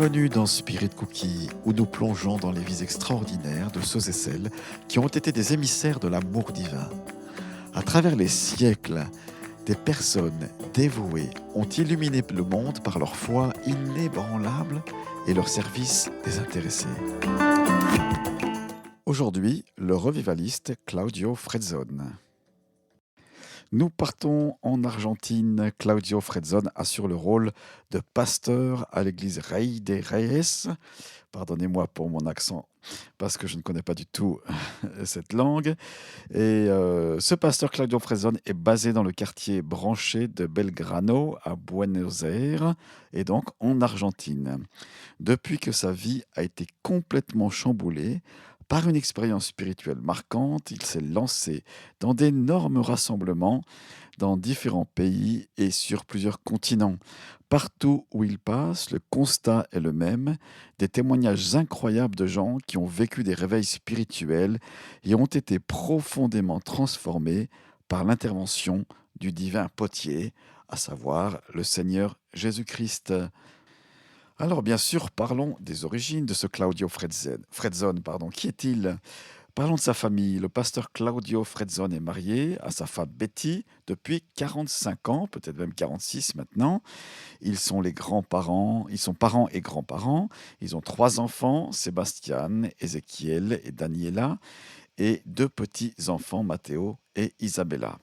Bienvenue dans Spirit Cookie, où nous plongeons dans les vies extraordinaires de ceux et celles qui ont été des émissaires de l'amour divin. À travers les siècles, des personnes dévouées ont illuminé le monde par leur foi inébranlable et leur service désintéressé. Aujourd'hui, le revivaliste Claudio Frezzone. Nous partons en Argentine. Claudio Frezzone assure le rôle de pasteur à l'église Rey de Reyes. Pardonnez-moi pour mon accent, parce que je ne connais pas du tout cette langue. Et ce pasteur Claudio Frezzone est basé dans le quartier branché de Belgrano à Buenos Aires, et donc en Argentine. Depuis que sa vie a été complètement chamboulée, par une expérience spirituelle marquante, il s'est lancé dans d'énormes rassemblements dans différents pays et sur plusieurs continents. Partout où il passe, le constat est le même, des témoignages incroyables de gens qui ont vécu des réveils spirituels et ont été profondément transformés par l'intervention du divin potier, à savoir le Seigneur Jésus-Christ. Alors bien sûr, parlons des origines de ce Claudio Frezzone. Qui est-il? Parlons de sa famille. Le pasteur Claudio Frezzone est marié à sa femme Betty depuis 45 ans, peut-être même 46 maintenant. Ils sont parents et grands-parents. Ils ont 3 enfants, Sébastien, Ézéchiel et Daniela, et 2 petits-enfants, Matteo et Isabella.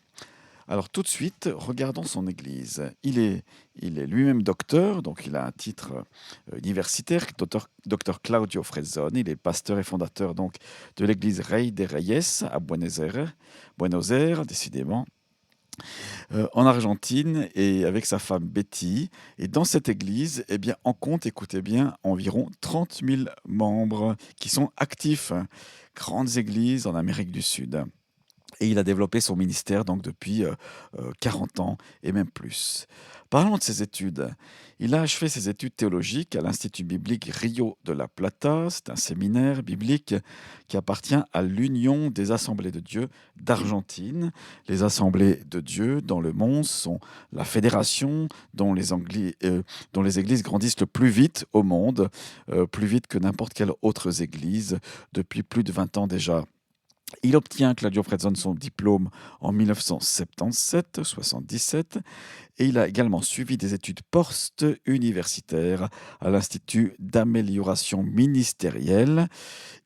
Alors tout de suite, regardons son église. Il est lui-même docteur, donc il a un titre universitaire, docteur Claudio Frezzone. Il est pasteur et fondateur donc de l'église Rey de Reyes à Buenos Aires, décidément, en Argentine, et avec sa femme Betty. Et dans cette église, eh bien, on compte, écoutez bien, environ 30 000 membres qui sont actifs. Grandes églises en Amérique du Sud. Et il a développé son ministère donc depuis 40 ans et même plus. Parlons de ses études. Il a achevé ses études théologiques à l'Institut biblique Rio de la Plata. C'est un séminaire biblique qui appartient à l'Union des Assemblées de Dieu d'Argentine. Les Assemblées de Dieu dans le monde sont la fédération dont les églises grandissent le plus vite au monde, plus vite que n'importe quelle autre église depuis plus de 20 ans déjà. Il obtient, Claudio Frezzone, son diplôme en 1977, et il a également suivi des études post-universitaires à l'Institut d'amélioration ministérielle,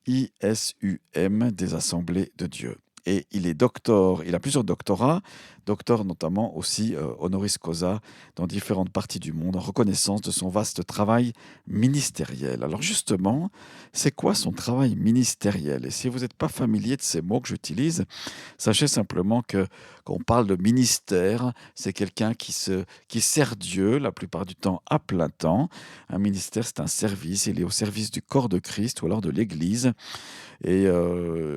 ISUM, des Assemblées de Dieu. Et il est docteur, il a plusieurs doctorats, docteur notamment aussi honoris causa dans différentes parties du monde, en reconnaissance de son vaste travail ministériel. Alors justement, c'est quoi son travail ministériel? Et si vous n'êtes pas familier de ces mots que j'utilise, sachez simplement que quand on parle de ministère, c'est quelqu'un qui sert Dieu la plupart du temps à plein temps. Un ministère, c'est un service, il est au service du corps de Christ ou alors de l'Église, et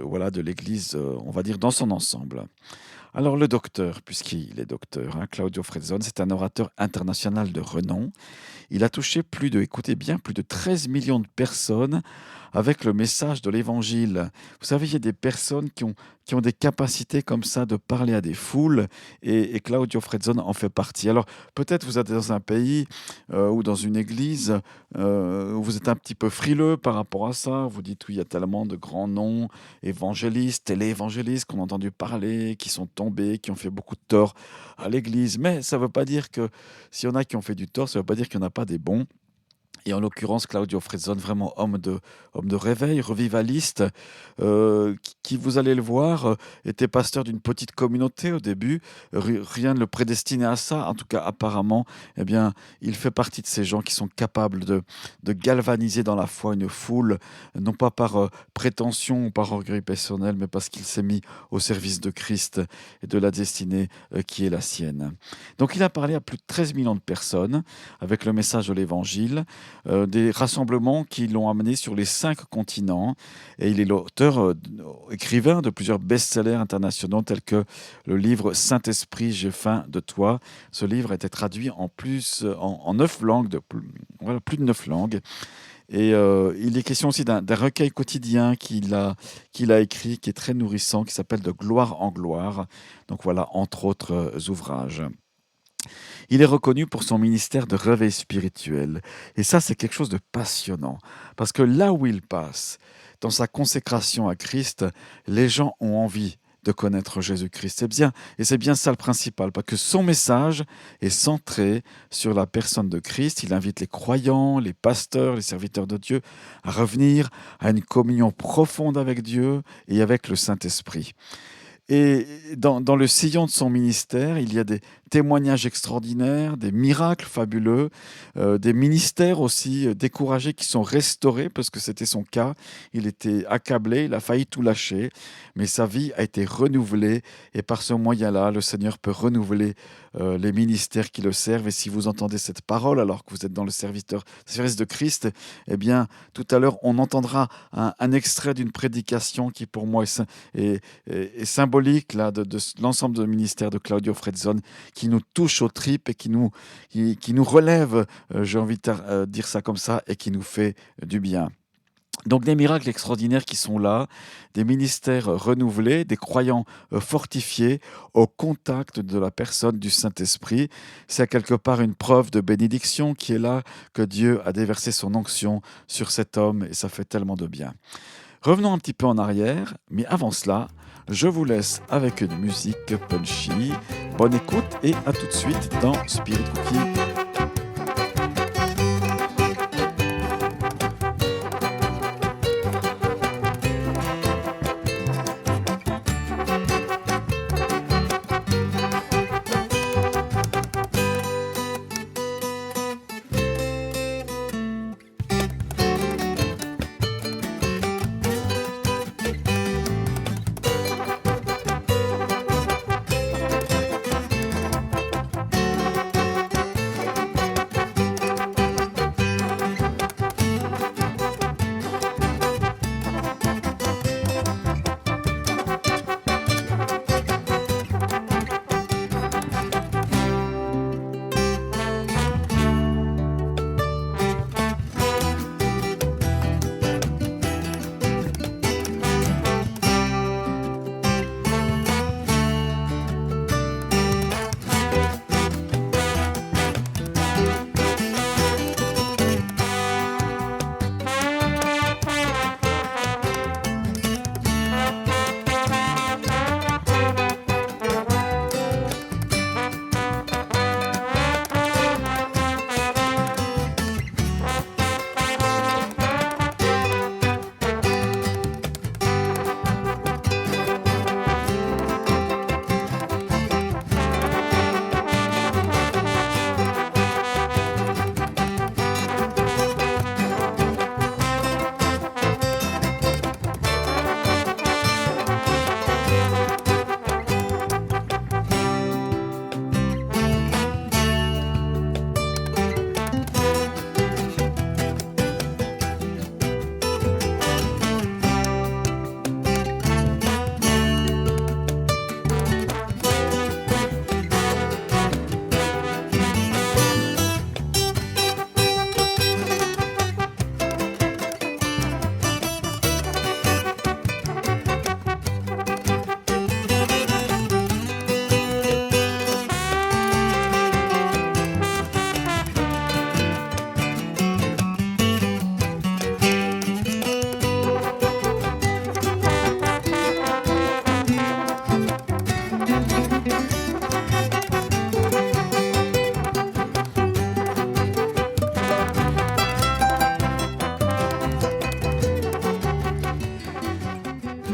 voilà, de l'Église, on va dire, dans son ensemble. Alors le docteur, puisqu'il est docteur, Claudio Frezzone, c'est un orateur international de renom. Il a touché écoutez bien, plus de 13 millions de personnes avec le message de l'Évangile. Vous savez, il y a des personnes qui ont des capacités comme ça de parler à des foules, et Claudio Frezzone en fait partie. Alors peut-être vous êtes dans un pays ou dans une église où vous êtes un petit peu frileux par rapport à ça. Vous dites, oui, il y a tellement de grands noms, évangélistes, téléévangélistes qu'on a entendu parler, qui sont tombés, qui ont fait beaucoup de tort à l'église. Mais ça ne veut pas dire que s'il y en a qui ont fait du tort, ça ne veut pas dire qu'il n'y en a pas des bons. Et en l'occurrence, Claudio Frezzone, vraiment homme de réveil, revivaliste, qui, vous allez le voir, était pasteur d'une petite communauté au début. Rien ne le prédestinait à ça. En tout cas, apparemment, eh bien, il fait partie de ces gens qui sont capables de galvaniser dans la foi une foule, non pas par prétention ou par orgueil personnel, mais parce qu'il s'est mis au service de Christ et de la destinée qui est la sienne. Donc, il a parlé à plus de 13 millions de personnes avec le message de l'Évangile. Des rassemblements qui l'ont amené sur les 5 continents, et il est l'auteur, écrivain de plusieurs best-sellers internationaux tels que le livre Saint-Esprit, j'ai faim de toi. Ce livre a été traduit en 9 langues, plus de 9 langues. Et il est question aussi d'un recueil quotidien qu'il a écrit, qui est très nourrissant, qui s'appelle De gloire en gloire. Donc voilà, entre autres ouvrages. Il est reconnu pour son ministère de réveil spirituel. Et ça, c'est quelque chose de passionnant. Parce que là où il passe, dans sa consécration à Christ, les gens ont envie de connaître Jésus-Christ. C'est bien ça le principal, parce que son message est centré sur la personne de Christ. Il invite les croyants, les pasteurs, les serviteurs de Dieu à revenir à une communion profonde avec Dieu et avec le Saint-Esprit. Et dans le sillon de son ministère, il y a des témoignages extraordinaires, des miracles fabuleux, des ministères aussi découragés qui sont restaurés, parce que c'était son cas. Il était accablé, il a failli tout lâcher, mais sa vie a été renouvelée. Et par ce moyen-là, le Seigneur peut renouveler les ministères qui le servent. Et si vous entendez cette parole, alors que vous êtes dans le service de Christ, eh bien, tout à l'heure, on entendra un extrait d'une prédication qui, pour moi, est symbolique là, de l'ensemble du ministère de Claudio Frezzone, qui nous touche aux tripes et qui nous relève, j'ai envie de dire ça comme ça, et qui nous fait du bien. Donc des miracles extraordinaires qui sont là, des ministères renouvelés, des croyants fortifiés au contact de la personne du Saint-Esprit. C'est quelque part une preuve de bénédiction qui est là, que Dieu a déversé son onction sur cet homme, et ça fait tellement de bien. Revenons un petit peu en arrière, mais avant cela, je vous laisse avec une musique punchy. Bonne écoute et à tout de suite dans Spirit Cookie.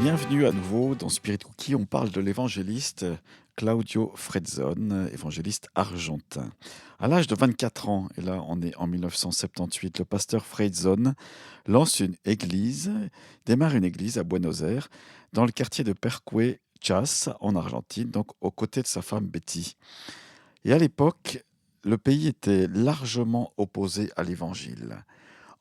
Bienvenue à nouveau dans Spirit Cookie. On parle de l'évangéliste Claudio Frezzone, évangéliste argentin. À l'âge de 24 ans, et là on est en 1978, le pasteur Frezzone démarre une église à Buenos Aires, dans le quartier de Parque Chas, en Argentine, donc aux côtés de sa femme Betty. Et à l'époque, le pays était largement opposé à l'évangile.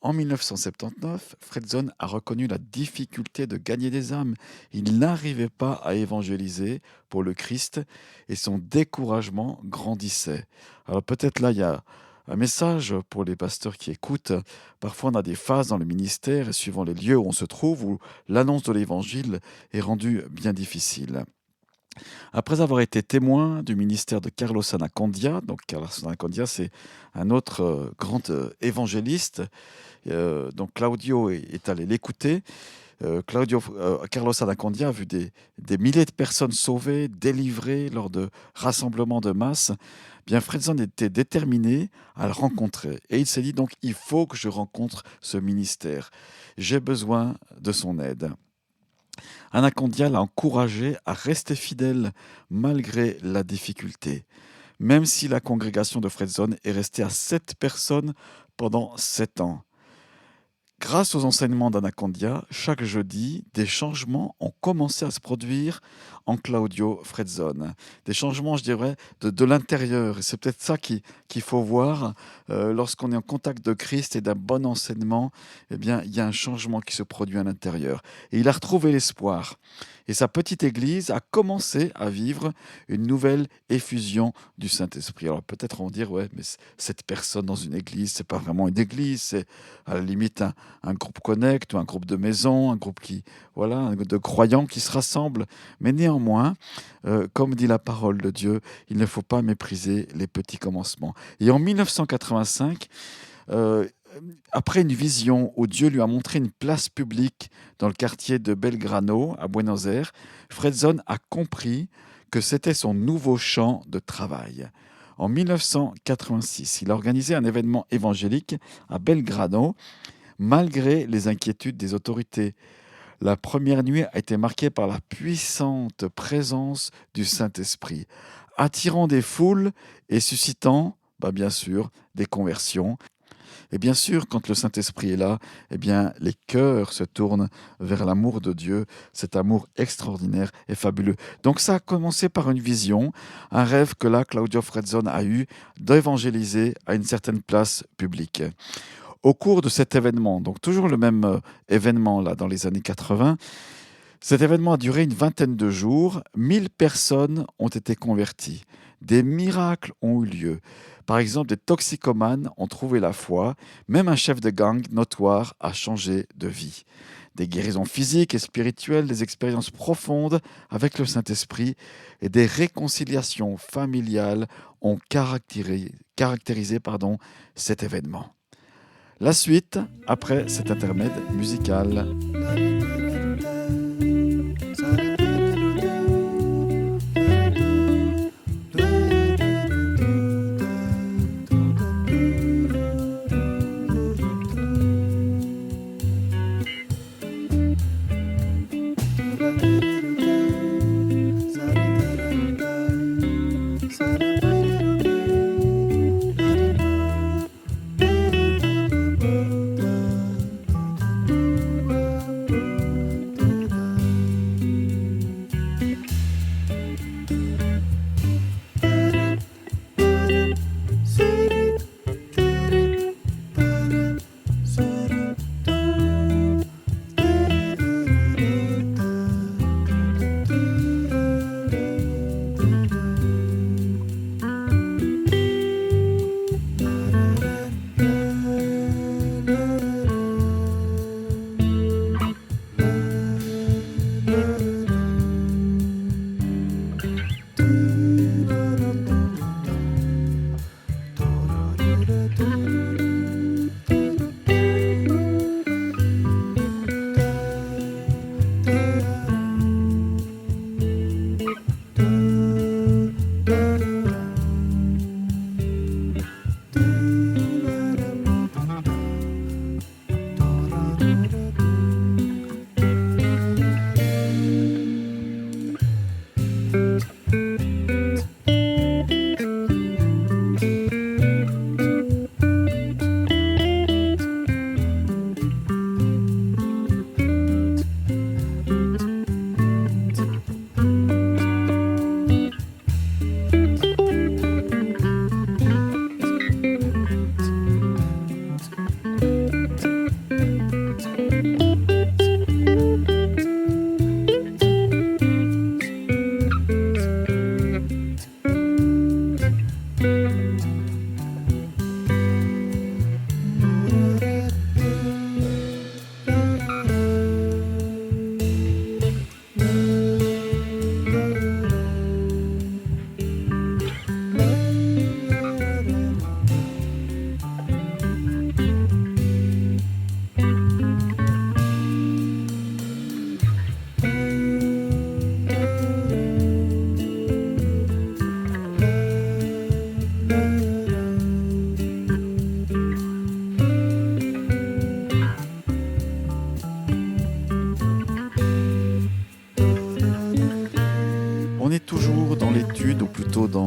En 1979, Frezzone a reconnu la difficulté de gagner des âmes. Il n'arrivait pas à évangéliser pour le Christ et son découragement grandissait. Alors peut-être là, il y a un message pour les pasteurs qui écoutent. Parfois, on a des phases dans le ministère et suivant les lieux où on se trouve, où l'annonce de l'évangile est rendue bien difficile. Après avoir été témoin du ministère de Carlos Anacondia, donc Carlos Anacondia, c'est un autre grand évangéliste, donc Claudio est allé l'écouter. Carlos Anacondia a vu des milliers de personnes sauvées, délivrées lors de rassemblements de masse. Bien, Fredson était déterminé à le rencontrer. Et il s'est dit donc, il faut que je rencontre ce ministère. J'ai besoin de son aide. Anacondia l'a encouragé à rester fidèle malgré la difficulté, même si la congrégation de Fredson est restée à 7 personnes pendant 7 ans. Grâce aux enseignements d'Anacondia, chaque jeudi, des changements ont commencé à se produire en Claudio Fredson. Des changements, je dirais, de l'intérieur. Et c'est peut-être ça qu'il faut voir lorsqu'on est en contact de Christ et d'un bon enseignement. Eh bien, il y a un changement qui se produit à l'intérieur. Et il a retrouvé l'espoir. Et sa petite église a commencé à vivre une nouvelle effusion du Saint-Esprit. Alors peut-être on va dire, ouais, mais cette personne dans une église, c'est pas vraiment une église, c'est à la limite un groupe connect ou un groupe de maison, un groupe de croyants qui se rassemblent. Mais néanmoins, comme dit la parole de Dieu, il ne faut pas mépriser les petits commencements. Et en 1985, après une vision où Dieu lui a montré une place publique dans le quartier de Belgrano, à Buenos Aires, Fredson a compris que c'était son nouveau champ de travail. En 1986, il a organisé un événement évangélique à Belgrano, malgré les inquiétudes des autorités. La première nuit a été marquée par la puissante présence du Saint-Esprit, attirant des foules et suscitant, bien sûr, des conversions. Et bien sûr, quand le Saint-Esprit est là, eh bien, les cœurs se tournent vers l'amour de Dieu, cet amour extraordinaire et fabuleux. Donc ça a commencé par une vision, un rêve que là, Claudio Fredson a eu d'évangéliser à une certaine place publique. Au cours de cet événement, donc toujours le même événement là dans les années 80, cet événement a duré une vingtaine de jours, 1000 personnes ont été converties, des miracles ont eu lieu. Par exemple, des toxicomanes ont trouvé la foi, même un chef de gang notoire a changé de vie. Des guérisons physiques et spirituelles, des expériences profondes avec le Saint-Esprit et des réconciliations familiales ont caractérisé cet événement. La suite, après cet intermède musical.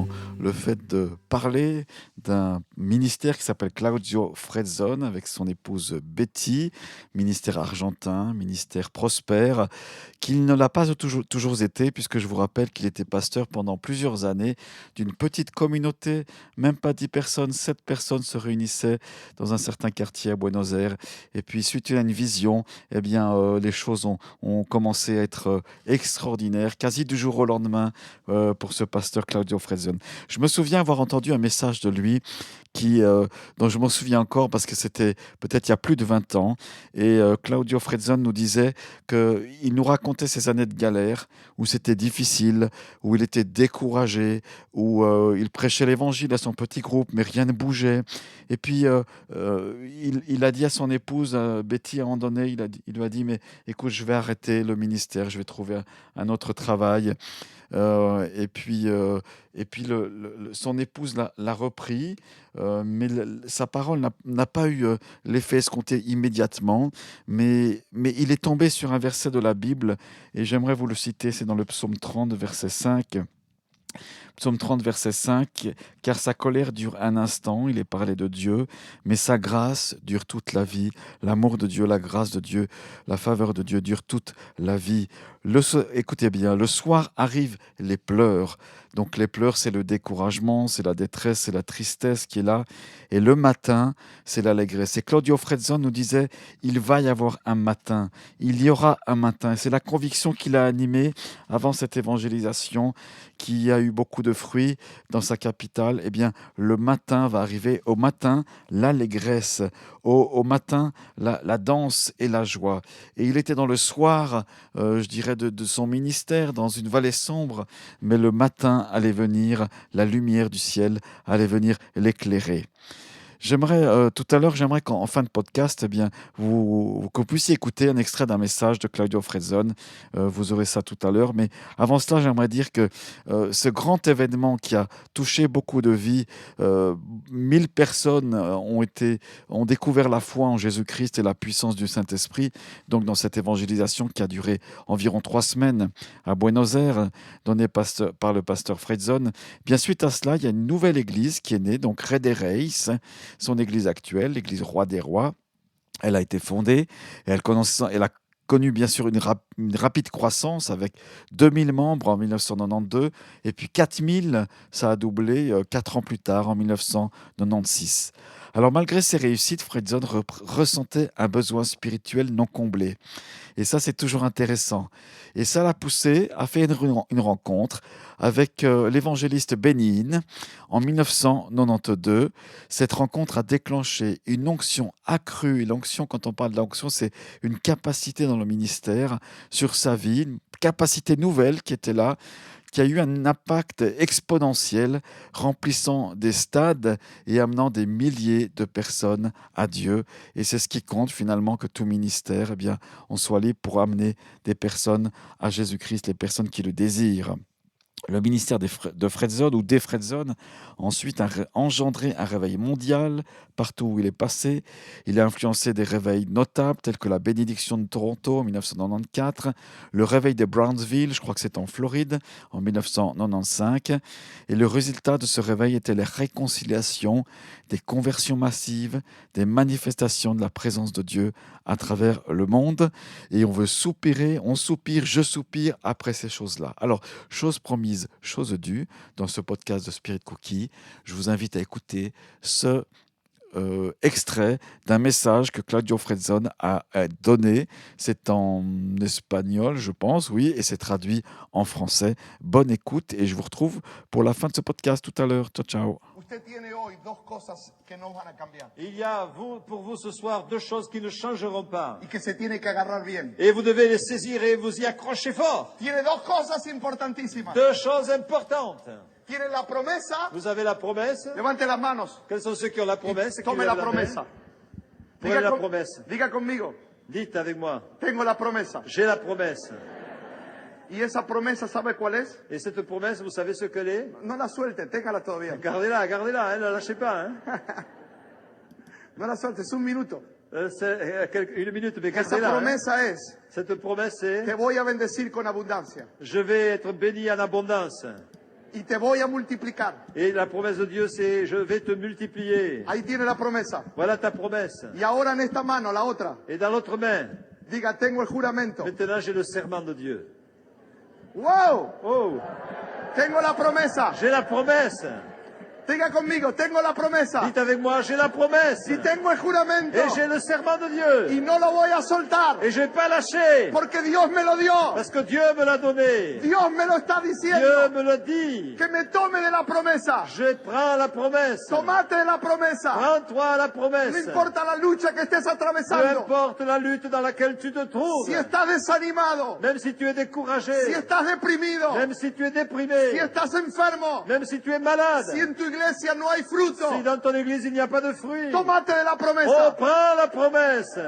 dans le fait de parler d'un ministère qui s'appelle Claudio Fredzone avec son épouse Betty, ministère argentin, ministère prospère, qu'il ne l'a pas toujours été, puisque je vous rappelle qu'il était pasteur pendant plusieurs années d'une petite communauté, même pas 10 personnes, 7 personnes se réunissaient dans un certain quartier à Buenos Aires. Et puis, suite à une vision, eh bien, les choses ont commencé à être extraordinaires, quasi du jour au lendemain, pour ce pasteur Claudio Fredzone. Je me souviens avoir entendu un message de lui dont je m'en souviens encore parce que c'était peut-être il y a plus de 20 ans. Et Claudio Fredzone nous disait qu'il nous racontait ces années de galère où c'était difficile, où il était découragé, où il prêchait l'évangile à son petit groupe, mais rien ne bougeait. Et puis, il a dit à son épouse, Betty, à un moment donné, il lui a dit, mais écoute, je vais arrêter le ministère, je vais trouver un autre travail. Et puis, son épouse l'a repris, mais sa parole n'a pas eu l'effet escompté immédiatement, mais il est tombé sur un verset de la Bible, et j'aimerais vous le citer, c'est dans le psaume 30, verset 5. Psaume 30, verset 5, « Car sa colère dure un instant, il est parlé de Dieu, mais sa grâce dure toute la vie. L'amour de Dieu, la grâce de Dieu, la faveur de Dieu dure toute la vie. » Écoutez bien, le soir arrivent les pleurs. Donc les pleurs, c'est le découragement, c'est la détresse, c'est la tristesse qui est là. Et le matin, c'est l'allégresse. Et Claudio Fredzone nous disait, il va y avoir un matin, il y aura un matin. Et c'est la conviction qu'il a animée avant cette évangélisation qui a eu beaucoup de fruits dans sa capitale. Eh bien, le matin va arriver. Au matin, l'allégresse. Au matin, la danse et la joie. Et il était dans le soir, je dirais, de son ministère, dans une vallée sombre, mais le matin allait venir, la lumière du ciel allait venir l'éclairer. Tout à l'heure, j'aimerais qu'en fin de podcast, eh bien, que vous puissiez écouter un extrait d'un message de Claudio Fredzone. Vous aurez ça tout à l'heure. Mais avant cela, j'aimerais dire que ce grand événement qui a touché beaucoup de vies, 1000 personnes ont découvert la foi en Jésus-Christ et la puissance du Saint-Esprit. Donc, dans cette évangélisation qui a duré environ 3 semaines à Buenos Aires, donnée par le pasteur Fredzone. Bien, suite à cela, il y a une nouvelle église qui est née, donc Rede Reis, son église actuelle, l'église Roi des Rois. Elle a été fondée et elle a connu bien sûr une rapide croissance avec 2000 membres en 1992 et puis 4000, ça a doublé 4 ans plus tard en 1996. Alors malgré ces réussites, Fredzone ressentait un besoin spirituel non comblé. Et ça, c'est toujours intéressant. Et ça l'a poussé à faire une rencontre avec l'évangéliste Benin en 1992. Cette rencontre a déclenché une onction accrue. Et l'onction, quand on parle d'onction, c'est une capacité dans le ministère sur sa vie, une capacité nouvelle qui était là, qui a eu un impact exponentiel, remplissant des stades et amenant des milliers de personnes à Dieu. Et c'est ce qui compte finalement, que tout ministère, eh bien, on soit libre pour amener des personnes à Jésus-Christ, les personnes qui le désirent. Le ministère de Fredzone ou des Fredzone ensuite a engendré un réveil mondial partout où il est passé. Il a influencé des réveils notables tels que la bénédiction de Toronto en 1994, le réveil de Brownsville, je crois que c'est en Floride, en 1995. Et le résultat de ce réveil était la réconciliation, des conversions massives, des manifestations de la présence de Dieu à travers le monde. Et on soupire, je soupire après ces choses-là. Alors, chose promise, chose due, dans ce podcast de Spirit Cookie, je vous invite à écouter ce extrait d'un message que Claudio Fredzone a donné. C'est en espagnol, je pense, oui, et c'est traduit en français. Bonne écoute et je vous retrouve pour la fin de ce podcast tout à l'heure. Ciao, ciao. Il y a pour vous ce soir 2 choses qui ne changeront pas. Et vous devez les saisir et vous y accrocher fort. 2 choses importantes. Vous avez la promesse. Levante las manos. Quels sont ceux qui ont la promesse? Tome la promesa. Prenez la promesse. Diga conmigo. Dites avec moi. Tengo la promesa. J'ai la promesse. Y esa promesa, ¿sabe cuál es? Et cette promesse, vous savez ce qu'elle est? No la suelte, téngala todavía. Gardez-la, gardez-la, ne la lâchez pas. Hein? No la suelte, es un minuto. C'est une minute, mais Esa gardez-la. promesa Hein? es, Cette promesse est: te voy a bendecir con abundancia. je vais être béni en abondance. y te voy a multiplicar. Et la promesse de Dieu, c'est je vais te multiplier. Ahí tiene la promesa. Voilà ta promesse. Y ahora en esta mano, la otra, Et dans l'autre main, diga, tengo el juramento. maintenant j'ai le serment de Dieu. ¡Wow! Oh, Tengo la promesa. j'ai la promesse. Diga conmigo, tengo la promesa. Dites avec moi, j'ai la promesse. Y tengo el juramento. Et j'ai le serment de Dieu. Y no lo voy a soltar. Et je ne vais pas lâcher. Porque Dios me lo dio. Parce que Dieu me l'a donné. Dios me lo está Dieu diciendo. me le dit. Que me tome de la promesa. Je prends la promesse. Tomate de la promesa. Prends-toi la No promesse. importa la lucha que estés Peu atravesando. importe la lutte dans laquelle tu te trouves. Si estás desanimado. Même si tu es découragé. Si estás deprimido. Même si tu es déprimé. Si estás enfermo. Même si tu es malade. Si en tu iglesia no hay fruto. Si dans ton église il n'y a pas de fruits. Tomate de la Oh, promesa. prends la promesse.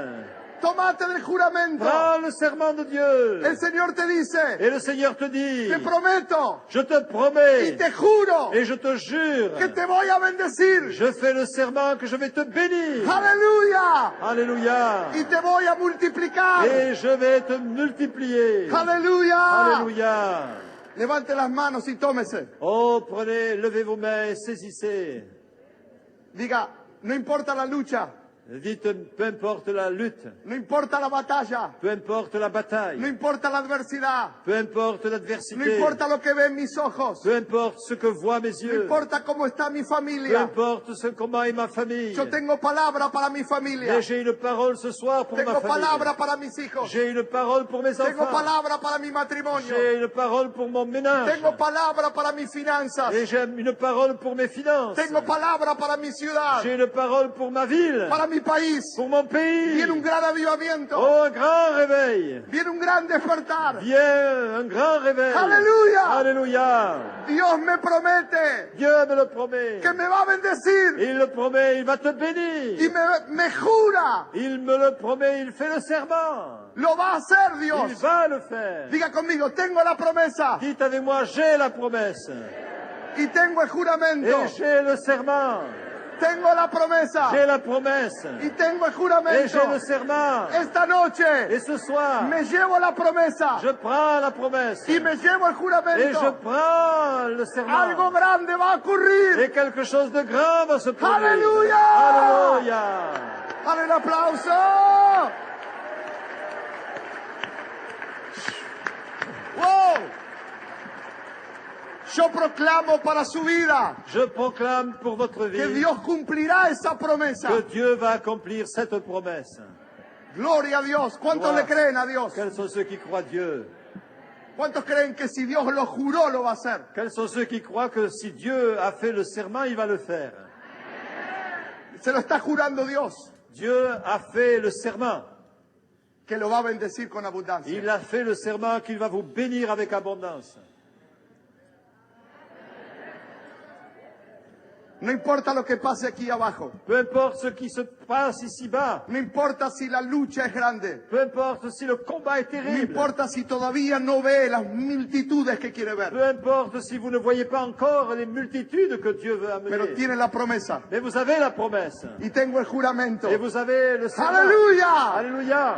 Tomate del juramento. Prends le serment de Dieu. El Señor te dice, Et le Seigneur te dit, te prometo je te y promets te juro et je te jure, que te voy a bendecir. je fais le serment que je vais te bénir. Aleluya. Alléluia. Y te voy a multiplicar. Et je vais te multiplier. Aleluya. Alléluia. Levante las manos y tómese. Oh, prenez, levez vos mains et saisissez. Diga, no importa la lucha, Dites, peu importe la lutte, no importa la batalla, peu importe la no bataille, importa la adversidad, peu importe no l'adversité, importa lo que ven mis ojos, peu importe ce que voient mes no yeux, importa cómo está mi peu familia. importe comment est ma famille. Yo tengo palabra para mi familia. Mais j'ai une parole ce soir pour ma Tengo palabra famille. para mis hijos. J'ai une parole pour mes Tengo enfants. palabra para mi matrimonio. J'ai une parole pour mon ménage. Tengo palabra para mis finanzas. Et j'ai une parole pour mes finances. Tengo palabra para mi ciudad, J'ai une parole pour ma ville, para mi país. pour mon pays. Viene un gran avivamiento. Oh, un grand réveil. Viene un gran despertar. Viens, un grand réveil. Alléluia. Alléluia. Dios me promete Dieu me le promet. que me va a bendecir Il le promet, il va te bénir. y me jura. Il me le promet, il fait le serment. Lo va a hacer Il Dios. va le faire. Diga conmigo, tengo la promesa Dites avec moi, j'ai la promesse. y tengo el juramento. Et j'ai le serment. Tengo la promesa J'ai la promesse. y tengo el Et juramento. j'ai le serment. Esta noche Et ce soir, me llevo la promesa je prends la promesse. y me llevo el Et je juramento. prends le serment. Algo grande va a ocurrir. Et quelque chose de grand va se produire. Alléluia. Alléluia. Dale un aplauso. Wow. Yo proclamo para su vida Je proclame pour votre que vie Dios cumplirá esa promesa. que Dieu va accomplir cette promesse. Gloria a Dios. ¿Cuántos Gloria. le creen a Dios? Quels sont ceux qui croient Dieu? ¿Cuántos creen que si Dios lo juró lo va a hacer? Quels sont ceux qui croient que si Dieu a fait le serment, il va le faire? Se lo está jurando Dios, Dieu a fait le serment. que lo va a bendecir con abundancia. Il a fait le serment qu'il va vous bénir avec abondance. No importa lo que pase aquí abajo. Peu importe ce qui se passe ici-bas. No importa si la lucha es grande. Peu importe si le combat est No terrible. importa si todavía no ve las multitudes que quiere ver. Peu importe si vous ne voyez pas encore les multitudes que Dieu veut Pero amener. tiene la promesa. Mais vous avez la promesse. Y tengo el juramento. Et vous avez le serment. Aleluya. Alléluia.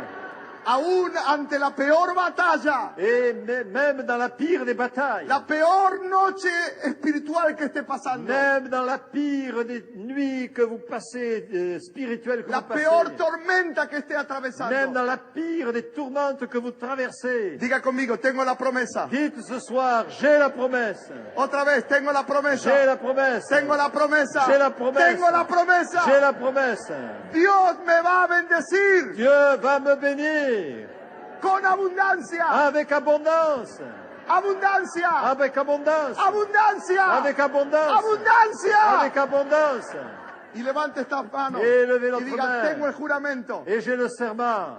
Aún ante la peor batalla, Et même dans la pire des batailles, la peor noche espiritual que esté pasando, même dans la pire des nuits que vous passez, spirituelles que la vous passez, peor tormenta que esté même atravesando. dans la pire des tourmentes que vous traversez, Diga conmigo, tengo la promesa. dites ce soir, j'ai la promesse, Otra vez, tengo la j'ai promesa. la promesse, Tengo la promesa. j'ai la promesse, Tengo la promesa. j'ai la promesse. Dios me va a bendecir Dieu va me bénir con abundancia. avec abondance, Abundancia. avec abondance, Abundancia. avec abondance, Abundancia. avec abondance. Y levante estas manos Et levez y l'autre diga, main. tengo el juramento. Et j'ai le serment.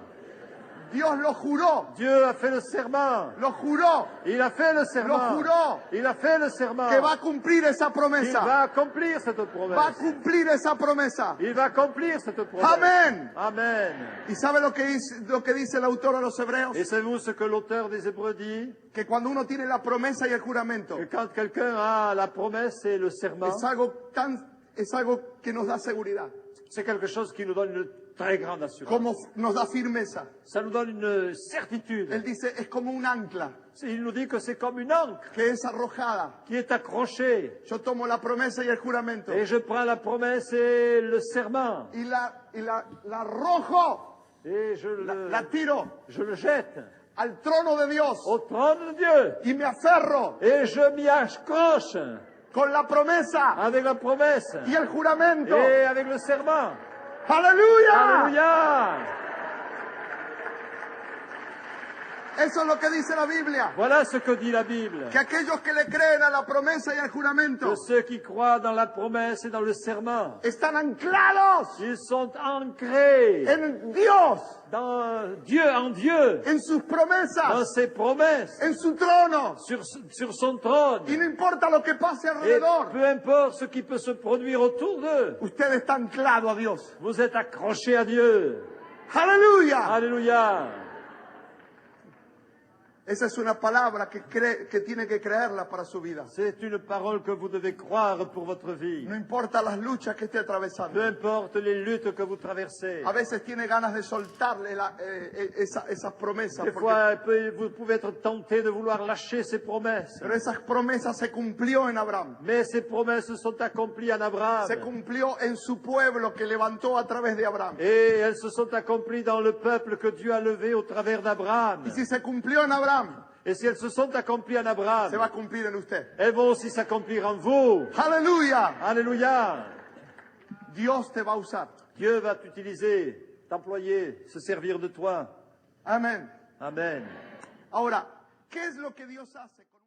Dios lo juró. Dieu a fait le serment. Lo juró Il a fait le Lo serment. juró. Il a fait le serment. que va a cumplir esa Il promesa. va accomplir cette promesse. Va a cumplir esa promesa. Il va accomplir cette promesse. Amén. Amen. ¿Y sabe lo que dice el autor a los hebreos? Et savez-vous ce que l'auteur des Hébreux dit? Que cuando uno tiene la promesa y el juramento, Que quand quelqu'un a la promesse et le serment, es algo que nos da seguridad. c'est quelque chose qui nous donne une très grande assurance. como nos da firmeza. Ça nous donne une certitude. Él dice, es como un ancla Il nous dit que c'est comme une ancre que es arrojada. qui est accrochée. Yo tomo la promesa y el juramento Et je prends la promesse et le serment. y la arrojo, Et je la tiro je le jette al trono de Dios au trône de Dieu. y me aferro Et je m'y accroche con la promesa avec la promesse y el juramento. et avec le serment. ¡Aleluya! Alléluia! Eso es lo que dice la Biblia. Voilà ce que dit la Bible. Que aquellos que le creen a la promesa y al juramento Que ceux qui croient dans la promesse et dans le serment, están anclados ils sont ancrés en Dios, dans Dieu, en Dieu, en sus dans promesas, ses promesses, en su trono. sur son trône. Y no importa lo que pase Et alrededor, peu importe ce qui peut se produire autour d'eux, usted está anclado a Dios. vous êtes accrochés à Dieu. ¡Aleluya! Alléluia! Esa es una palabra que tiene que creerla para su vida. C'est une parole que vous devez croire pour votre vie. No importa las luchas que esté Peu atravesando. importe les luttes que vous traversez. A veces tiene ganas de soltarle esas promesas. Des fois, vous pouvez être tenté de vouloir lâcher ces promesses. Pero esas promesas se cumplió en Abraham. Mais ces promesses sont accomplies en Abraham. Se cumplió en su pueblo que levantó a través de Abraham. Et elles se sont accomplies dans le peuple que Dieu a levé au travers d'Abraham. Y si se cumplió en Abraham, Et si elles se sont accomplies en se va Abraham, a cumplir en usted. elles vont aussi s'accomplir en vous. ¡Aleluya! Alléluia! Dios te va a usar. Dieu va t'utiliser, t'employer, se servir de toi. Amén. Amen. Ahora, ¿qué es lo que Dios hace con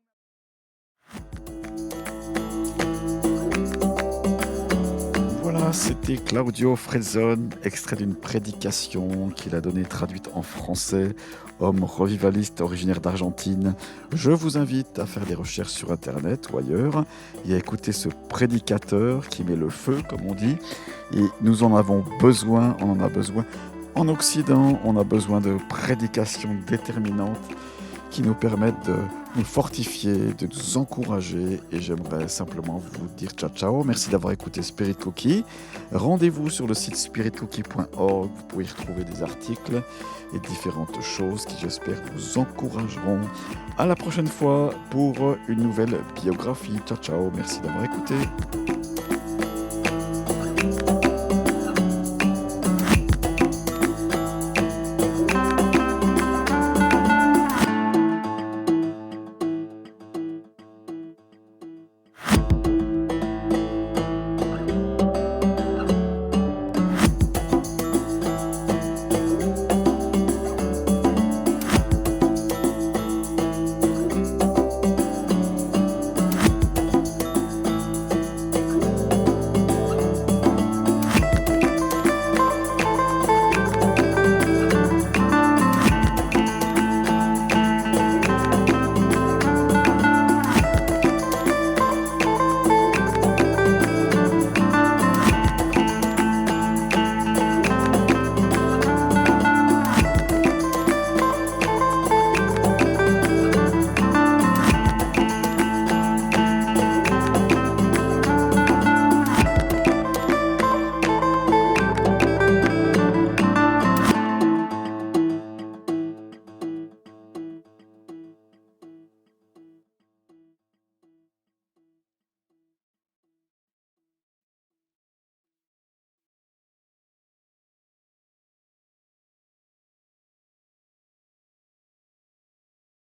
Voilà, c'était Claudio Frezzone, extrait d'une prédication qu'il a donnée traduite en français, homme revivaliste originaire d'Argentine. Je vous invite à faire des recherches sur Internet ou ailleurs et à écouter ce prédicateur qui met le feu, comme on dit. Et nous en avons besoin, on en a besoin. En Occident, on a besoin de prédications déterminantes qui nous permettent de nous fortifier, de nous encourager. Et j'aimerais simplement vous dire ciao ciao. Merci d'avoir écouté Spirit Cookie. Rendez-vous sur le site spiritcookie.org. Vous pouvez y retrouver des articles et différentes choses qui, j'espère, vous encourageront. À la prochaine fois pour une nouvelle biographie. Ciao ciao. Merci d'avoir écouté.